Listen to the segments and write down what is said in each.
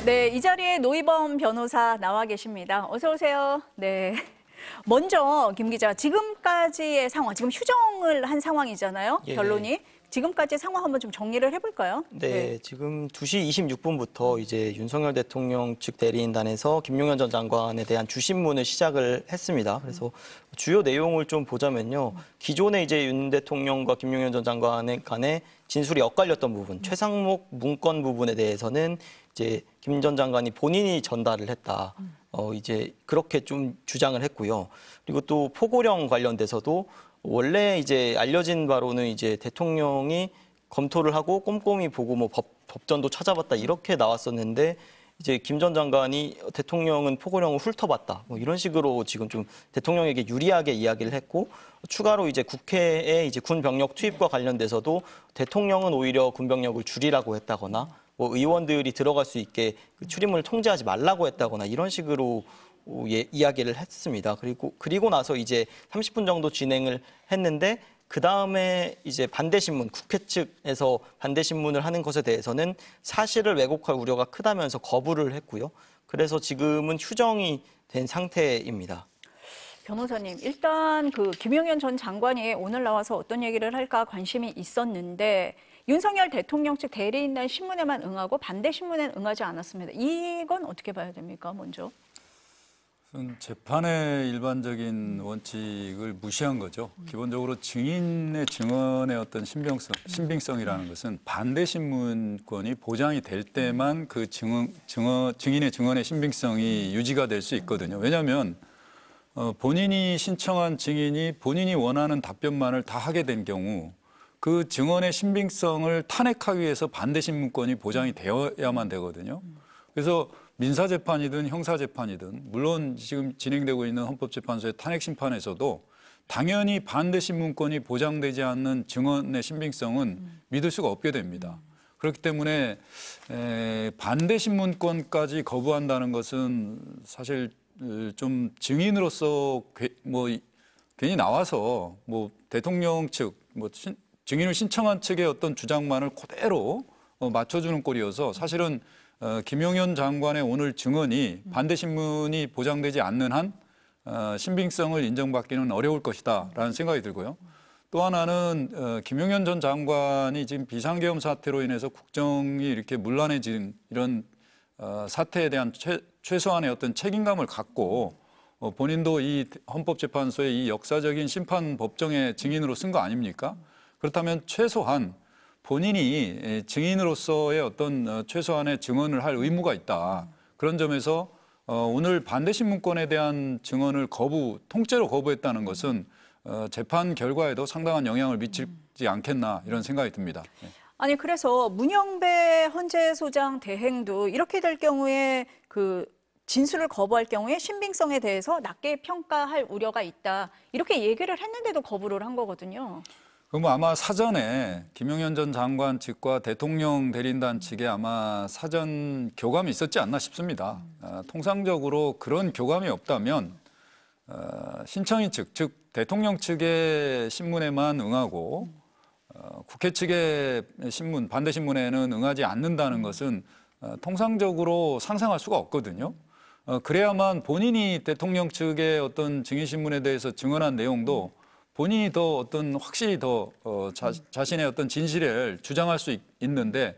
네, 이 자리에 노희범 변호사 나와 계십니다. 어서 오세요. 네. 먼저 김 기자, 지금까지의 상황, 지금 휴정을 한 상황이잖아요. 예. 변론이. 지금까지 상황 한번 좀 정리를 해볼까요? 네, 지금 2시 26분부터 이제 윤석열 대통령 측 대리인단에서 김용현 전 장관에 대한 주신문을 시작을 했습니다. 그래서 주요 내용을 좀 보자면요. 기존에 이제 윤 대통령과 김용현 전 장관 간의 진술이 엇갈렸던 부분, 최상목 문건 부분에 대해서는 이제 김 전 장관이 본인이 전달을 했다. 이제 그렇게 좀 주장을 했고요. 그리고 또 포고령 관련돼서도 원래 이제 알려진 바로는 이제 대통령이 검토를 하고 꼼꼼히 보고 뭐 법전도 찾아봤다 이렇게 나왔었는데 이제 김 전 장관이 대통령은 포고령을 훑어봤다 뭐 이런 식으로 지금 좀 대통령에게 유리하게 이야기를 했고 추가로 이제 국회에 이제 군 병력 투입과 관련돼서도 대통령은 오히려 군 병력을 줄이라고 했다거나 뭐 의원들이 들어갈 수 있게 그 출입문을 통제하지 말라고 했다거나 이런 식으로 이야기를 했습니다. 그리고 나서 이제 30분 정도 진행을 했는데 그 다음에 이제 반대 신문, 국회 측에서 반대 신문을 하는 것에 대해서는 사실을 왜곡할 우려가 크다면서 거부를 했고요. 그래서 지금은 휴정이 된 상태입니다. 변호사님, 일단 그 김용현 전 장관이 오늘 나와서 어떤 얘기를 할까 관심이 있었는데 윤석열 대통령 측 대리인단 신문에만 응하고 반대 신문에는 응하지 않았습니다. 이건 어떻게 봐야 됩니까, 먼저? 재판의 일반적인 원칙을 무시한 거죠. 기본적으로 증인의 증언의 어떤 신빙성이라는 것은 반대 신문권이 보장이 될 때만 그 증인의 증언의 신빙성이 유지가 될 수 있거든요. 왜냐하면 본인이 신청한 증인이 본인이 원하는 답변만을 다 하게 된 경우 그 증언의 신빙성을 탄핵하기 위해서 반대 신문권이 보장이 되어야만 되거든요. 그래서 민사재판이든 형사재판이든 물론 지금 진행되고 있는 헌법재판소의 탄핵심판에서도 당연히 반대 신문권이 보장되지 않는 증언의 신빙성은 믿을 수가 없게 됩니다. 그렇기 때문에 반대 신문권까지 거부한다는 것은 사실 좀 증인으로서 괜히 나와서 뭐 대통령 측, 뭐 증인을 신청한 측의 어떤 주장만을 그대로 맞춰주는 꼴이어서 사실은 김용현 장관의 오늘 증언이 반대 신문이 보장되지 않는 한 신빙성을 인정받기는 어려울 것이다라는 생각이 들고요. 또 하나는 김용현 전 장관이 지금 비상계엄 사태로 인해서 국정이 이렇게 문란해진 이런 사태에 대한 최소한의 어떤 책임감을 갖고 본인도 이 헌법재판소의 이 역사적인 심판 법정의 증인으로 쓴 거 아닙니까? 그렇다면 최소한 본인이 증인으로서의 어떤 최소한의 증언을 할 의무가 있다. 그런 점에서 오늘 반대 신문권에 대한 증언을 통째로 거부했다는 것은 재판 결과에도 상당한 영향을 미치지 않겠나 이런 생각이 듭니다. 아니 그래서 문영배 헌재소장 대행도 이렇게 될 경우에 그 진술을 거부할 경우에 신빙성에 대해서 낮게 평가할 우려가 있다. 이렇게 얘기를 했는데도 거부를 한 거거든요. 그럼 아마 사전에 김용현 전 장관 측과 대통령 대리인단 측에 아마 사전 교감이 있었지 않나 싶습니다. 통상적으로 그런 교감이 없다면 신청인 측, 즉 대통령 측의 신문에만 응하고 국회 측의 신문, 반대 신문에는 응하지 않는다는 것은 통상적으로 상상할 수가 없거든요. 그래야만 본인이 대통령 측의 어떤 증인 신문에 대해서 증언한 내용도 본인이 더 어떤 확실히 더 자신의 어떤 진실을 주장할 수 있는데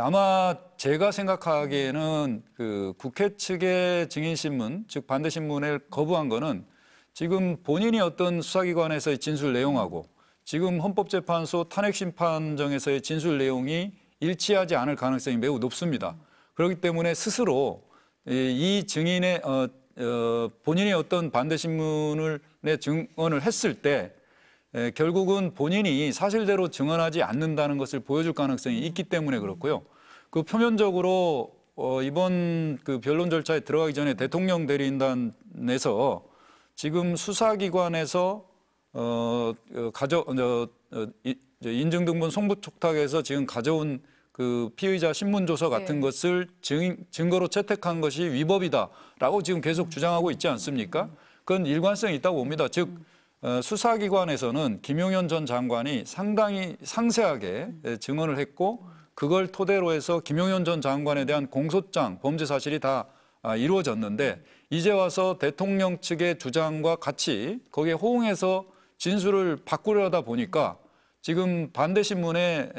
아마 제가 생각하기에는 그 국회 측의 증인 신문, 즉 반대 신문을 거부한 거는 지금 본인이 어떤 수사기관에서의 진술 내용하고 지금 헌법재판소 탄핵심판정에서의 진술 내용이 일치하지 않을 가능성이 매우 높습니다. 그렇기 때문에 스스로 이 증인의 본인이 어떤 반대 신문을 증언을 했을 때 결국은 본인이 사실대로 증언하지 않는다는 것을 보여줄 가능성이 있기 때문에 그렇고요. 그 표면적으로 이번 그 변론 절차에 들어가기 전에 대통령 대리인단에서 지금 수사기관에서 인증등본 송부촉탁에서 지금 가져온 그 피의자 신문조서 같은 것을 증거로 채택한 것이 위법이다라고 지금 계속 주장하고 있지 않습니까? 그건 일관성이 있다고 봅니다. 즉 수사기관에서는 김용현 전 장관이 상당히 상세하게 증언을 했고 그걸 토대로 해서 김용현 전 장관에 대한 공소장, 범죄 사실이 다 이루어졌는데 이제 와서 대통령 측의 주장과 같이 거기에 호응해서 진술을 바꾸려다 보니까 지금 반대 신문에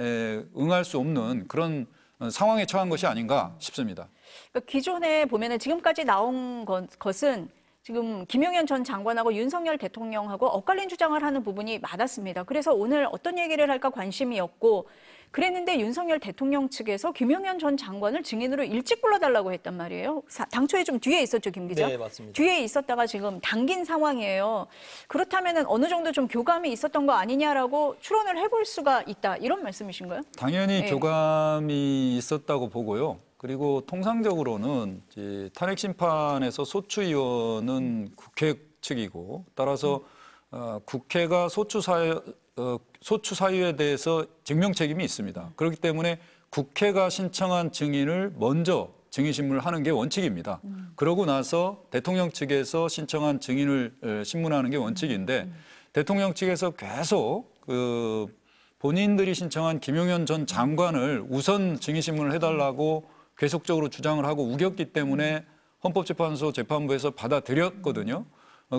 응할 수 없는 그런 상황에 처한 것이 아닌가 싶습니다. 그러니까 기존에 보면은 지금까지 나온 것은 지금 김용현 전 장관하고 윤석열 대통령하고 엇갈린 주장을 하는 부분이 많았습니다. 그래서 오늘 어떤 얘기를 할까 관심이었고 그랬는데 윤석열 대통령 측에서 김용현 전 장관을 증인으로 일찍 불러달라고 했단 말이에요. 당초에 좀 뒤에 있었죠, 김 기자? 네, 맞습니다. 뒤에 있었다가 지금 당긴 상황이에요. 그렇다면 어느 정도 좀 교감이 있었던 거 아니냐라고 추론을 해볼 수가 있다. 이런 말씀이신가요? 당연히 네. 교감이 있었다고 보고요. 그리고 통상적으로는 이제 탄핵 심판에서 소추위원은 국회 측이고 따라서 국회가 소추 사유에 대해서 증명 책임이 있습니다. 그렇기 때문에 국회가 신청한 증인을 먼저 증인 신문을 하는 게 원칙입니다. 그러고 나서 대통령 측에서 신청한 증인을 신문하는 게 원칙인데 대통령 측에서 계속 본인들이 신청한 김용현 전 장관을 우선 증인 신문을 해달라고 계속적으로 주장을 하고 우겼기 때문에 헌법재판소 재판부에서 받아들였거든요.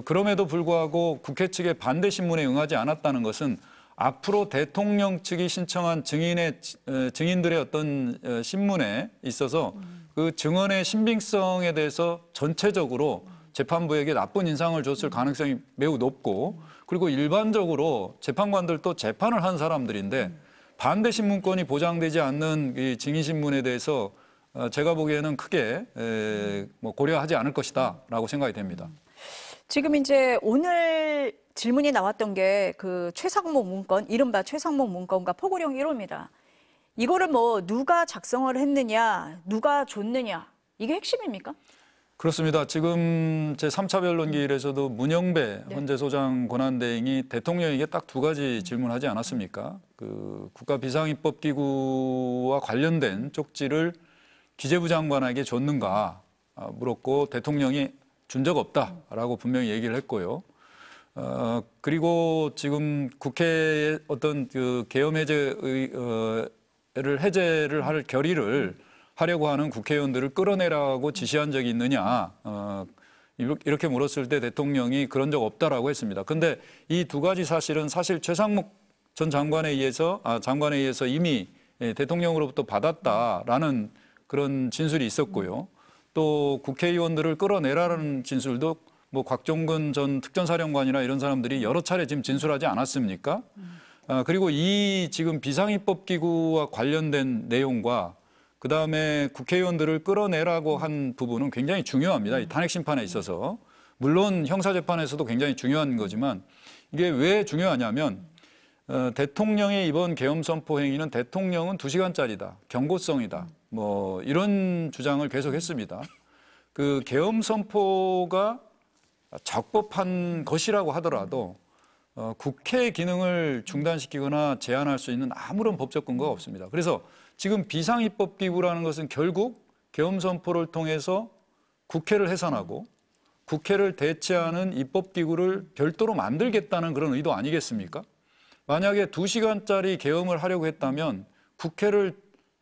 그럼에도 불구하고 국회 측의 반대 신문에 응하지 않았다는 것은 앞으로 대통령 측이 신청한 증인들의 어떤 신문에 있어서 그 증언의 신빙성에 대해서 전체적으로 재판부에게 나쁜 인상을 줬을 가능성이 매우 높고 그리고 일반적으로 재판관들도 재판을 한 사람들인데 반대 신문권이 보장되지 않는 이 증인 신문에 대해서 제가 보기에는 크게 고려하지 않을 것이다라고 생각이 됩니다. 지금 이제 오늘 질문이 나왔던 게 그 최상목 문건, 이른바 최상목 문건과 포고령 1호입니다. 이거를 뭐 누가 작성을 했느냐, 누가 줬느냐, 이게 핵심입니까? 그렇습니다. 지금 제3차 변론기일에서도 문영배 헌재소장 권한대행이 대통령에게 딱 두 가지 질문하지 않았습니까? 그 국가비상입법기구와 관련된 쪽지를 기재부 장관에게 줬는가 물었고 대통령이 준 적 없다라고 분명히 얘기를 했고요. 그리고 지금 국회의 어떤 그 계엄 해제를 할 결의를 하려고 하는 국회의원들을 끌어내라고 지시한 적이 있느냐 이렇게 물었을 때 대통령이 그런 적 없다라고 했습니다. 그런데 이 두 가지 사실은 사실 최상목 전 장관에 의해서 이미 대통령으로부터 받았다라는 그런 진술이 있었고요. 또 국회의원들을 끌어내라는 진술도 뭐 곽종근 전 특전사령관이나 이런 사람들이 여러 차례 지금 진술하지 않았습니까? 그리고 이 지금 비상입법기구와 관련된 내용과 그다음에 국회의원들을 끌어내라고 한 부분은 굉장히 중요합니다. 이 탄핵 심판에 있어서. 물론 형사재판에서도 굉장히 중요한 거지만 이게 왜 중요하냐면 대통령의 이번 계엄 선포 행위는 대통령은 2시간짜리다. 경고성이다. 뭐 이런 주장을 계속했습니다. 그 계엄 선포가 적법한 것이라고 하더라도 국회의 기능을 중단시키거나 제한할 수 있는 아무런 법적 근거가 없습니다. 그래서 지금 비상입법기구라는 것은 결국 계엄 선포를 통해서 국회를 해산하고 국회를 대체하는 입법기구를 별도로 만들겠다는 그런 의도 아니겠습니까? 만약에 2시간짜리 계엄을 하려고 했다면 국회를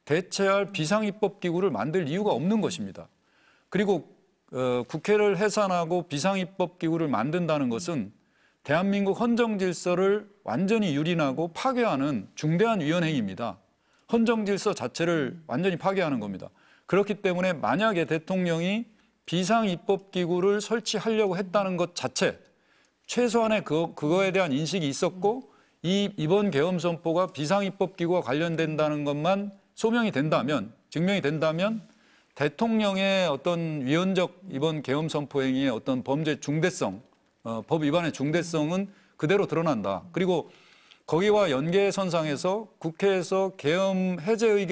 대체할 비상입법기구를 만들 이유가 없는 것입니다. 그리고 국회를 해산하고 비상입법기구를 만든다는 것은 대한민국 헌정질서를 완전히 유린하고 파괴하는 중대한 위헌행위입니다. 헌정질서 자체를 완전히 파괴하는 겁니다. 그렇기 때문에 만약에 대통령이 비상입법기구를 설치하려고 했다는 것 자체, 최소한의 그거에 대한 인식이 있었고 이번 계엄 선포가 비상입법기구와 관련된다는 것만 소명이 된다면, 증명이 된다면 대통령의 어떤 위헌적 이번 계엄 선포 행위의 어떤 범죄 중대성, 법 위반의 중대성은 그대로 드러난다. 그리고 거기와 연계선상에서 국회에서 계엄 해제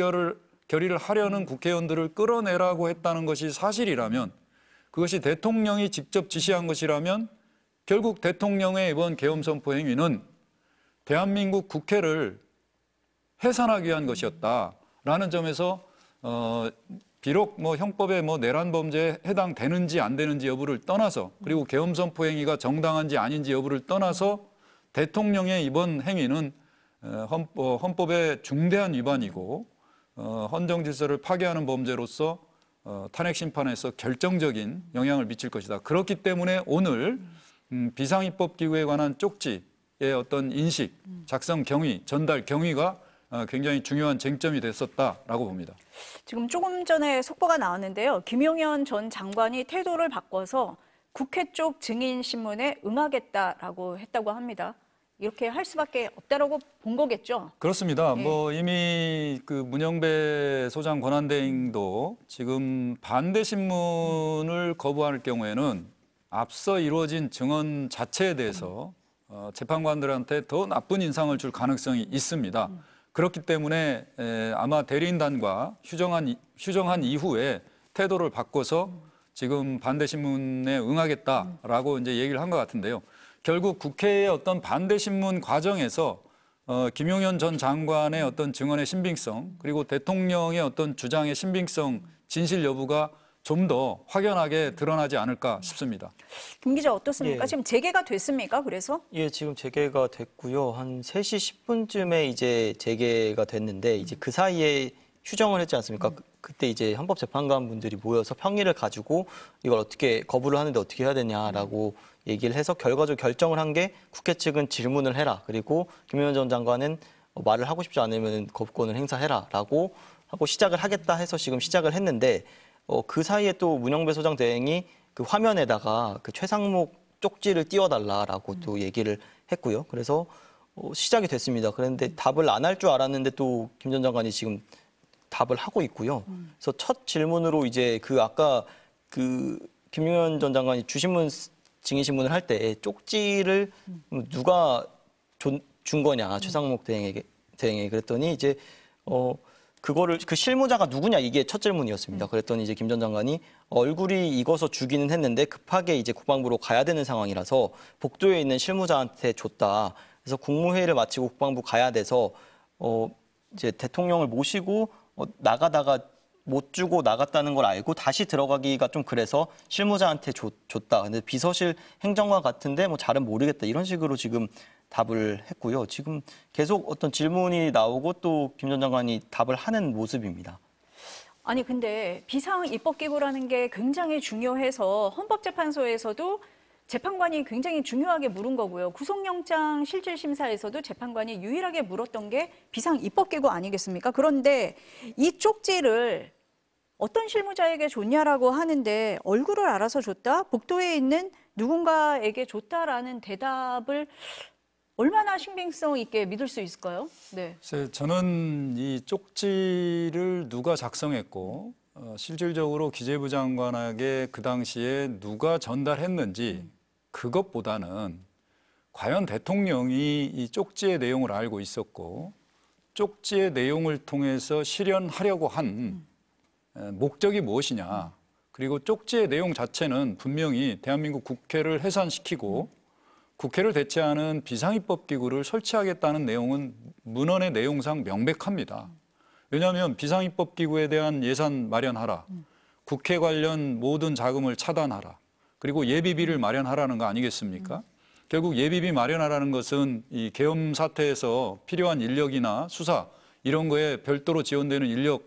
결의를 하려는 국회의원들을 끌어내라고 했다는 것이 사실이라면 그것이 대통령이 직접 지시한 것이라면 결국 대통령의 이번 계엄 선포 행위는 대한민국 국회를 해산하기 위한 것이었다라는 점에서 비록 뭐 형법의 뭐 내란 범죄에 해당되는지 안 되는지 여부를 떠나서 그리고 계엄 선포 행위가 정당한지 아닌지 여부를 떠나서 대통령의 이번 행위는 헌법의 중대한 위반이고 헌정 질서를 파괴하는 범죄로서 탄핵 심판에서 결정적인 영향을 미칠 것이다. 그렇기 때문에 오늘 비상입법기구에 관한 쪽지의 어떤 인식, 작성 경위, 전달 경위가 굉장히 중요한 쟁점이 됐었다라고 봅니다. 지금 조금 전에 속보가 나왔는데요. 김용현 전 장관이 태도를 바꿔서 국회 쪽 증인 신문에 응하겠다라고 했다고 합니다. 이렇게 할 수밖에 없다라고 본 거겠죠? 그렇습니다. 네. 뭐 이미 그 문영배 소장 권한대행도 지금 반대 신문을 거부할 경우에는 앞서 이루어진 증언 자체에 대해서 재판관들한테 더 나쁜 인상을 줄 가능성이 있습니다. 그렇기 때문에 아마 대리인단과 휴정한 이후에 태도를 바꿔서 지금 반대 신문에 응하겠다라고 이제 얘기를 한 것 같은데요. 결국 국회의 어떤 반대 신문 과정에서 김용현 전 장관의 어떤 증언의 신빙성 그리고 대통령의 어떤 주장의 신빙성, 진실 여부가 좀 더 확연하게 드러나지 않을까 싶습니다. 김 기자 어떻습니까? 예. 지금 재개가 됐습니까? 그래서? 예, 지금 재개가 됐고요. 한 3시 10분쯤에 이제 재개가 됐는데 이제 그 사이에 휴정을 했지 않습니까? 그때 이제 헌법재판관 분들이 모여서 평의를 가지고 이걸 어떻게 거부를 하는데 어떻게 해야 되냐라고 얘기를 해서 결과적으로 결정을 한 게 국회 측은 질문을 해라. 그리고 김용현 전 장관은 말을 하고 싶지 않으면 거부권을 행사해라라고 하고 시작을 하겠다 해서 지금 시작을 했는데 그 사이에 또 문영배 소장 대행이 그 화면에다가 그 최상목 쪽지를 띄워달라라고 또 얘기를 했고요. 그래서 시작이 됐습니다. 그런데 답을 안 할 줄 알았는데 또 김 전 장관이 지금 답을 하고 있고요. 그래서 첫 질문으로 이제 그 아까 그 김용현 전 장관이 주신문 증인신문을 할 때 쪽지를 누가 준 거냐 최상목 대행에게 그랬더니 이제 그거를 그 실무자가 누구냐 이게 첫 질문이었습니다. 그랬더니 이제 김 전 장관이 얼굴이 익어서 주기는 했는데 급하게 이제 국방부로 가야 되는 상황이라서 복도에 있는 실무자한테 줬다. 그래서 국무회의를 마치고 국방부 가야 돼서 이제 대통령을 모시고 나가다가 못 주고 나갔다는 걸 알고 다시 들어가기가 좀 그래서 실무자한테 줬다. 근데 비서실 행정관 같은데 뭐 잘은 모르겠다. 이런 식으로 지금 답을 했고요. 지금 계속 어떤 질문이 나오고 또 김 전 장관이 답을 하는 모습입니다. 아니 근데 비상입법기구라는 게 굉장히 중요해서 헌법재판소에서도 재판관이 굉장히 중요하게 물은 거고요. 구속영장 실질심사에서도 재판관이 유일하게 물었던 게 비상입법기구 아니겠습니까? 그런데 이 쪽지를 어떤 실무자에게 줬냐라고 하는데 얼굴을 알아서 줬다? 복도에 있는 누군가에게 줬다라는 대답을 얼마나 신빙성 있게 믿을 수 있을까요? 네. 저는 이 쪽지를 누가 작성했고 실질적으로 기재부 장관에게 그 당시에 누가 전달했는지 그것보다는 과연 대통령이 이 쪽지의 내용을 알고 있었고 쪽지의 내용을 통해서 실현하려고 한 목적이 무엇이냐. 그리고 쪽지의 내용 자체는 분명히 대한민국 국회를 해산시키고 국회를 대체하는 비상입법기구를 설치하겠다는 내용은 문헌의 내용상 명백합니다. 왜냐하면 비상입법기구에 대한 예산 마련하라. 국회 관련 모든 자금을 차단하라. 그리고 예비비를 마련하라는 거 아니겠습니까? 결국 예비비 마련하라는 것은 이 계엄 사태에서 필요한 인력이나 수사 이런 거에 별도로 지원되는 인력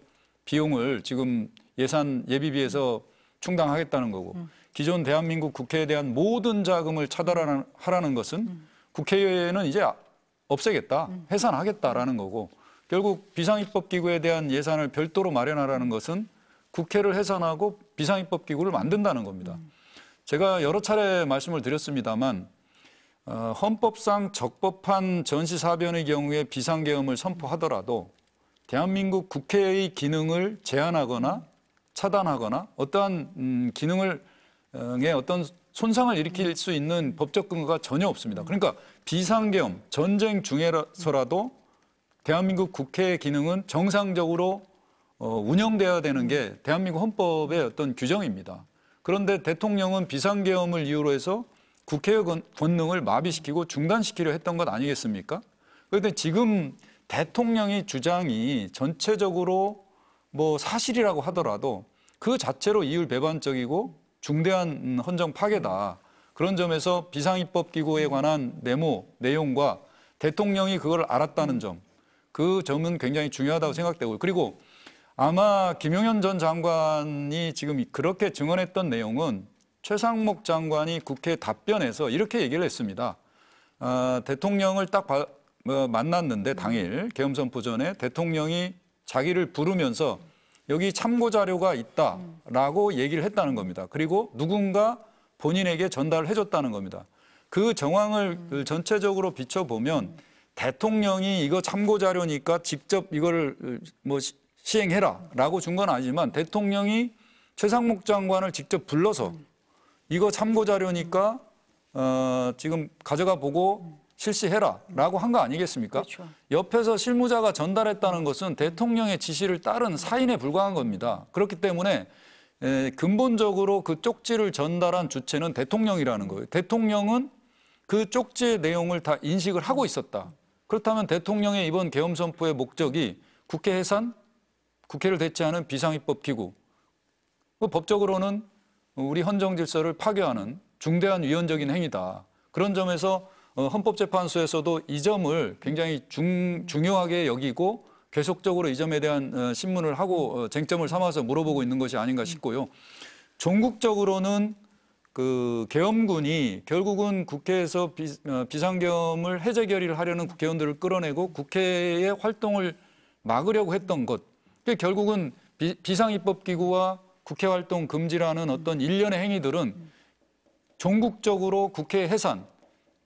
비용을 지금 예산 예비비에서 충당하겠다는 거고 기존 대한민국 국회에 대한 모든 자금을 차단하라는 것은 국회는 이제 없애겠다, 해산하겠다라는 거고 결국 비상입법기구에 대한 예산을 별도로 마련하라는 것은 국회를 해산하고 비상입법기구를 만든다는 겁니다. 제가 여러 차례 말씀을 드렸습니다만 헌법상 적법한 전시사변의 경우에 비상계엄을 선포하더라도 대한민국 국회의 기능을 제한하거나 차단하거나 어떠한 기능의 어떤 손상을 일으킬 수 있는 법적 근거가 전혀 없습니다. 그러니까 비상계엄, 전쟁 중에서라도 대한민국 국회의 기능은 정상적으로 운영돼야 되는 게 대한민국 헌법의 어떤 규정입니다. 그런데 대통령은 비상계엄을 이유로 해서 국회의 권능을 마비시키고 중단시키려 했던 것 아니겠습니까? 그런데 지금 대통령의 주장이 전체적으로 뭐 사실이라고 하더라도 그 자체로 이율배반적이고 중대한 헌정 파괴다. 그런 점에서 비상입법기구에 관한 내용과 대통령이 그걸 알았다는 점, 그 점은 굉장히 중요하다고 생각되고 그리고 아마 김용현 전 장관이 지금 그렇게 증언했던 내용은 최상목 장관이 국회 답변에서 이렇게 얘기를 했습니다. 대통령을 딱 만났는데 당일 계엄선포 전에 대통령이 자기를 부르면서 여기 참고 자료가 있다라고 얘기를 했다는 겁니다. 그리고 누군가 본인에게 전달을 해줬다는 겁니다. 그 정황을 전체적으로 비춰보면 대통령이 이거 참고 자료니까 직접 이거를 뭐 시행해라라고 준 건 아니지만 대통령이 최상목 장관을 직접 불러서 이거 참고 자료니까 지금 가져가 보고 실시해라라고 한 거 아니겠습니까? 그렇죠. 옆에서 실무자가 전달했다는 것은 대통령의 지시를 따른 사인에 불과한 겁니다. 그렇기 때문에 근본적으로 그 쪽지를 전달한 주체는 대통령이라는 거예요. 대통령은 그 쪽지의 내용을 다 인식을 하고 있었다. 그렇다면 대통령의 이번 계엄 선포의 목적이 국회 해산, 국회를 대체하는 비상입법 기구, 법적으로는 우리 헌정 질서를 파괴하는 중대한 위헌적인 행위다. 그런 점에서 헌법재판소에서도 이 점을 굉장히 중요하게 여기고 계속적으로 이 점에 대한 신문을 하고 쟁점을 삼아서 물어보고 있는 것이 아닌가 싶고요. 종국적으로는 그 계엄군이 결국은 국회에서 비상계엄을 해제 결의를 하려는 국회의원들을 끌어내고 국회의 활동을 막으려고 했던 것. 결국은 비상입법기구와 국회 활동 금지라는 어떤 일련의 행위들은 종국적으로 국회 해산,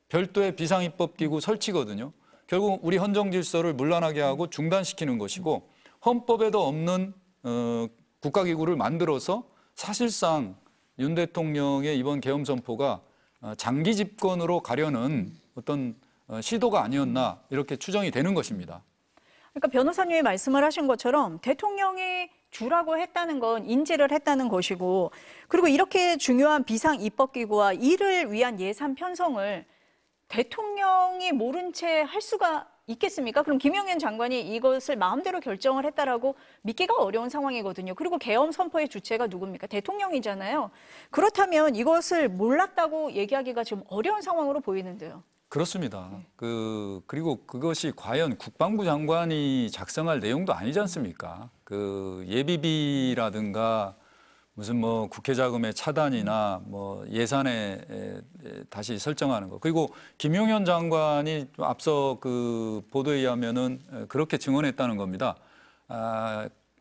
별도의 비상입법기구 설치거든요. 결국 우리 헌정 질서를 문란하게 하고 중단시키는 것이고 헌법에도 없는 국가기구를 만들어서 사실상 윤 대통령의 이번 계엄 선포가 장기 집권으로 가려는 어떤 시도가 아니었나 이렇게 추정이 되는 것입니다. 그러니까 변호사님이 말씀을 하신 것처럼 대통령이 주라고 했다는 건 인지를 했다는 것이고 그리고 이렇게 중요한 비상입법기구와 이를 위한 예산 편성을 대통령이 모른 채 할 수가 있겠습니까? 그럼 김용현 장관이 이것을 마음대로 결정을 했다라고 믿기가 어려운 상황이거든요. 그리고 계엄 선포의 주체가 누굽니까? 대통령이잖아요. 그렇다면 이것을 몰랐다고 얘기하기가 좀 어려운 상황으로 보이는데요. 그렇습니다. 그리고 그것이 과연 국방부 장관이 작성할 내용도 아니지 않습니까? 그 예비비라든가 무슨 뭐 국회 자금의 차단이나 뭐 예산에 다시 설정하는 거. 그리고 김용현 장관이 앞서 그 보도에 의하면은 그렇게 증언했다는 겁니다.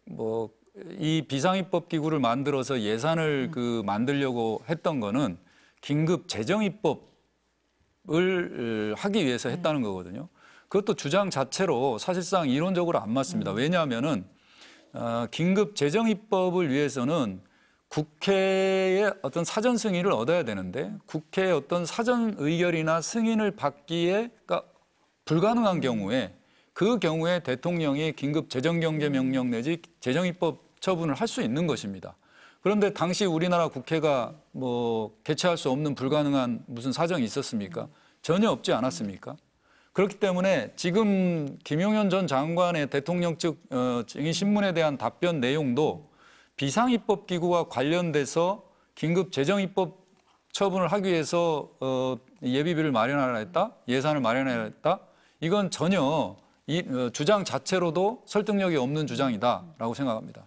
뭐 이 비상입법 기구를 만들어서 예산을 만들려고 했던 거는 긴급 재정입법을 하기 위해서 했다는 거거든요. 그것도 주장 자체로 사실상 이론적으로 안 맞습니다. 왜냐하면은 긴급 재정입법을 위해서는 국회의 어떤 사전 승인을 얻어야 되는데 국회의 어떤 사전 의결이나 승인을 받기가 불가능한 경우에 그 경우에 대통령이 긴급 재정경제명령 내지 재정입법 처분을 할 수 있는 것입니다. 그런데 당시 우리나라 국회가 뭐 개최할 수 없는 불가능한 무슨 사정이 있었습니까? 전혀 없지 않았습니까? 그렇기 때문에 지금 김용현 전 장관의 대통령 측 증인 신문에 대한 답변 내용도 비상입법기구와 관련돼서 긴급 재정입법 처분을 하기 위해서 예비비를 마련하라 했다, 예산을 마련하라 했다. 이건 전혀 이 주장 자체로도 설득력이 없는 주장이다라고 생각합니다.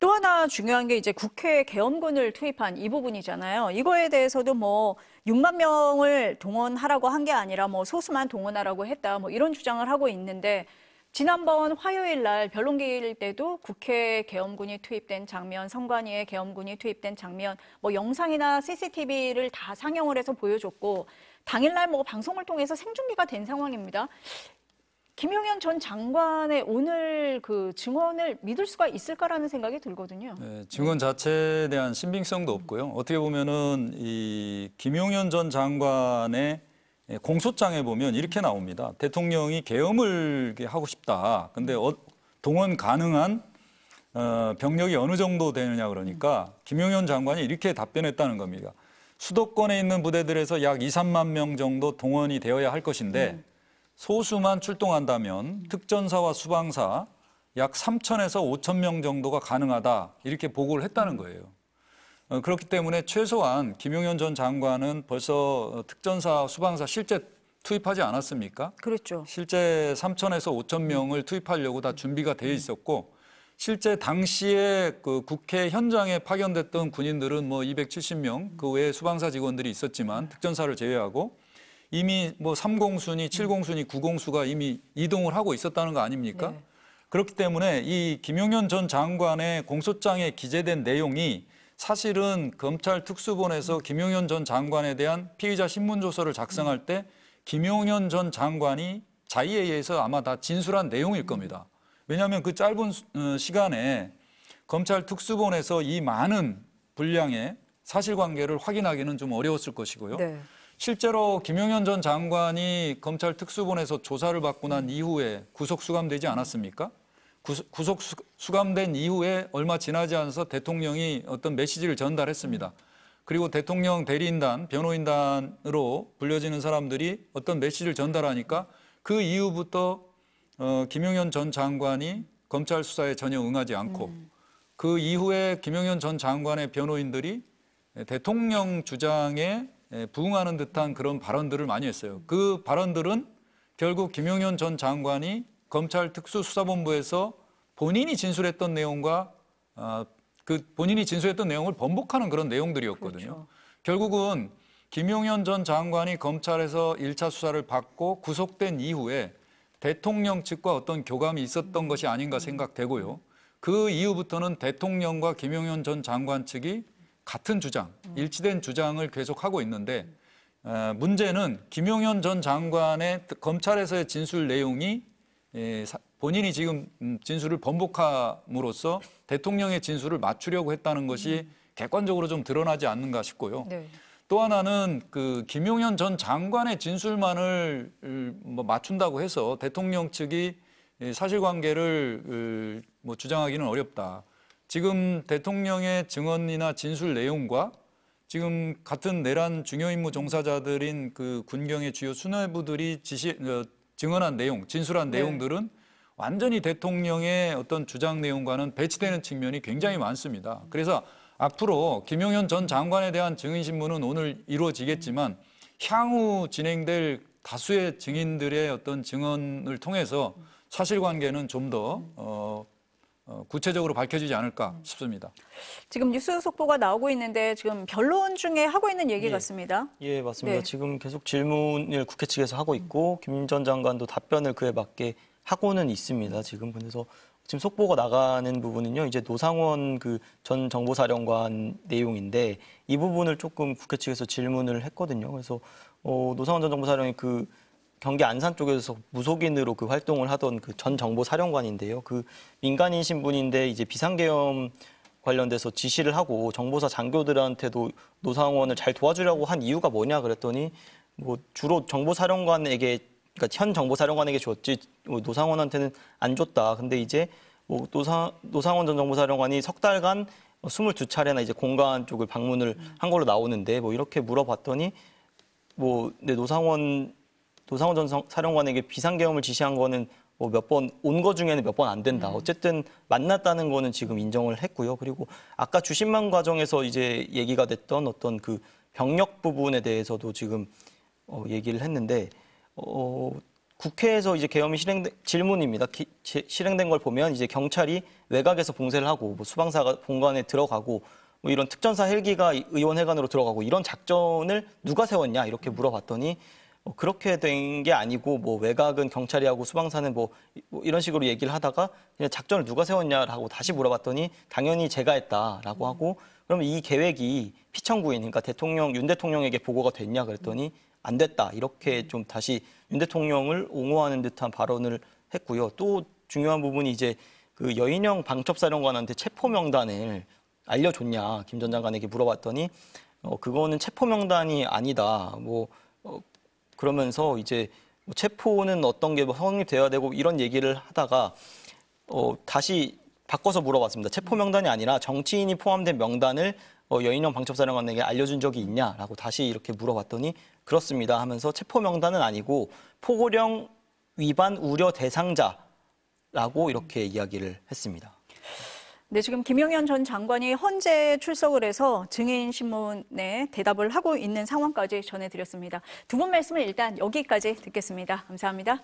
또 하나 중요한 게 이제 국회 계엄군을 투입한 이 부분이잖아요. 이거에 대해서도 뭐 6만 명을 동원하라고 한 게 아니라 뭐 소수만 동원하라고 했다, 뭐 이런 주장을 하고 있는데 지난번 화요일 날 변론기일 때도 국회 계엄군이 투입된 장면, 선관위에 계엄군이 투입된 장면, 뭐 영상이나 CCTV를 다 상영을 해서 보여줬고 당일날 뭐 방송을 통해서 생중계가 된 상황입니다. 김용현 전 장관의 오늘 그 증언을 믿을 수가 있을까라는 생각이 들거든요. 네, 증언 자체에 대한 신빙성도 없고요. 어떻게 보면은 이 김용현 전 장관의 공소장에 보면 이렇게 나옵니다. 대통령이 계엄을 하고 싶다. 근데 동원 가능한 병력이 어느 정도 되느냐 그러니까 김용현 장관이 이렇게 답변했다는 겁니다. 수도권에 있는 부대들에서 약 2, 3만 명 정도 동원이 되어야 할 것인데 소수만 출동한다면 특전사와 수방사 약 3,000에서 5,000 명 정도가 가능하다. 이렇게 보고를 했다는 거예요. 그렇기 때문에 최소한 김용현 전 장관은 벌써 특전사, 수방사 실제 투입하지 않았습니까? 그렇죠. 실제 3,000에서 5,000 명을 투입하려고 다 준비가 되어 있었고 실제 당시에 그 국회 현장에 파견됐던 군인들은 뭐 270명, 그 외에 수방사 직원들이 있었지만 특전사를 제외하고 이미 뭐 3공순위, 7공순위, 9공수가 이미 이동을 하고 있었다는 거 아닙니까? 네. 그렇기 때문에 이 김용현 전 장관의 공소장에 기재된 내용이 사실은 검찰 특수본에서 김용현 전 장관에 대한 피의자 신문조서를 작성할 때 김용현 전 장관이 자의에 의해서 아마 다 진술한 내용일 겁니다. 왜냐하면 그 짧은 시간에 검찰 특수본에서 이 많은 분량의 사실관계를 확인하기는 좀 어려웠을 것이고요. 네. 실제로 김용현 전 장관이 검찰 특수본에서 조사를 받고 난 이후에 구속 수감되지 않았습니까? 구속 수감된 이후에 얼마 지나지 않아서 대통령이 어떤 메시지를 전달했습니다. 그리고 대통령 대리인단, 변호인단으로 불려지는 사람들이 어떤 메시지를 전달하니까 그 이후부터 김용현 전 장관이 검찰 수사에 전혀 응하지 않고 그 이후에 김용현 전 장관의 변호인들이 대통령 주장에 부응하는 듯한 그런 발언들을 많이 했어요. 그 발언들은 결국 김용현 전 장관이 검찰 특수수사본부에서 본인이 진술했던 내용과 그 본인이 진술했던 내용을 번복하는 그런 내용들이었거든요. 그렇죠. 결국은 김용현 전 장관이 검찰에서 1차 수사를 받고 구속된 이후에 대통령 측과 어떤 교감이 있었던 것이 아닌가 생각되고요. 그 이후부터는 대통령과 김용현 전 장관 측이 같은 주장, 일치된 주장을 계속하고 있는데 문제는 김용현 전 장관의 검찰에서의 진술 내용이 본인이 지금 진술을 번복함으로써 대통령의 진술을 맞추려고 했다는 것이 객관적으로 좀 드러나지 않는가 싶고요. 네. 또 하나는 그 김용현 전 장관의 진술만을 뭐 맞춘다고 해서 대통령 측이 사실관계를 뭐 주장하기는 어렵다. 지금 대통령의 증언이나 진술 내용과 지금 같은 내란 중요 임무 종사자들인 그 군경의 주요 수뇌부들이 증언한 내용, 진술한 네. 내용들은 완전히 대통령의 어떤 주장 내용과는 배치되는 측면이 굉장히 많습니다. 그래서 앞으로 김용현 전 장관에 대한 증인신문은 오늘 이루어지겠지만 향후 진행될 다수의 증인들의 어떤 증언을 통해서 사실관계는 좀 더 구체적으로 밝혀지지 않을까 싶습니다. 지금 뉴스 속보가 나오고 있는데 지금 변론 중에 하고 있는 얘기 같습니다. 예, 맞습니다. 네. 지금 계속 질문을 국회 측에서 하고 있고 김 전 장관도 답변을 그에 맞게 하고는 있습니다. 지금 그래서 지금 속보가 나가는 부분은요. 이제 노상원 그 전 정보사령관 내용인데 이 부분을 조금 국회 측에서 질문을 했거든요. 그래서 노상원 전 정보사령이 그 경기 안산 쪽에서 무속인으로 그 활동을 하던 그 전 정보사령관인데요. 그 민간인신 분인데 이제 비상계엄 관련돼서 지시를 하고 정보사 장교들한테도 노상원을 잘 도와주려고 한 이유가 뭐냐 그랬더니 뭐 주로 정보사령관에게 그러니까 현 정보사령관에게 줬지 노상원한테는 안 줬다. 근데 이제 뭐 노상원 전 정보사령관이 석 달간 22차례나 이제 공간 쪽을 방문을 한 걸로 나오는데 뭐 이렇게 물어봤더니 뭐 근데 노상원 전 사령관에게 비상계엄을 지시한 거는 뭐 몇 번 온 거 중에는 몇 번 안 된다. 어쨌든 만났다는 거는 지금 인정을 했고요. 그리고 아까 주신만 과정에서 이제 얘기가 됐던 어떤 그 병력 부분에 대해서도 지금 얘기를 했는데 국회에서 이제 계엄이 질문입니다. 실행된 걸 보면 이제 경찰이 외곽에서 봉쇄를 하고 뭐 수방사가 본관에 들어가고 뭐 이런 특전사 헬기가 의원회관으로 들어가고 이런 작전을 누가 세웠냐 이렇게 물어봤더니 그렇게 된 게 아니고 뭐 외곽은 경찰이 하고 수방사는 뭐 이런 식으로 얘기를 하다가 그냥 작전을 누가 세웠냐라고 다시 물어봤더니 당연히 제가 했다라고 하고 그러면 이 계획이 피청구인 그러니까 윤 대통령에게 보고가 됐냐 그랬더니 안 됐다 이렇게 좀 다시 윤 대통령을 옹호하는 듯한 발언을 했고요. 또 중요한 부분이 이제 그 여인영 방첩사령관한테 체포 명단을 알려줬냐 김 전 장관에게 물어봤더니 그거는 체포 명단이 아니다. 그러면서 이제 체포는 어떤 게 성립돼야 되고 이런 얘기를 하다가 다시 바꿔서 물어봤습니다. 체포 명단이 아니라 정치인이 포함된 명단을 여인영 방첩사령관에게 알려준 적이 있냐라고 다시 이렇게 물어봤더니 그렇습니다 하면서 체포 명단은 아니고 포고령 위반 우려 대상자라고 이렇게 이야기를 했습니다. 네, 지금 김용현 전 장관이 헌재 출석을 해서 증인 신문에 대답을 하고 있는 상황까지 전해드렸습니다. 두 분 말씀을 일단 여기까지 듣겠습니다. 감사합니다.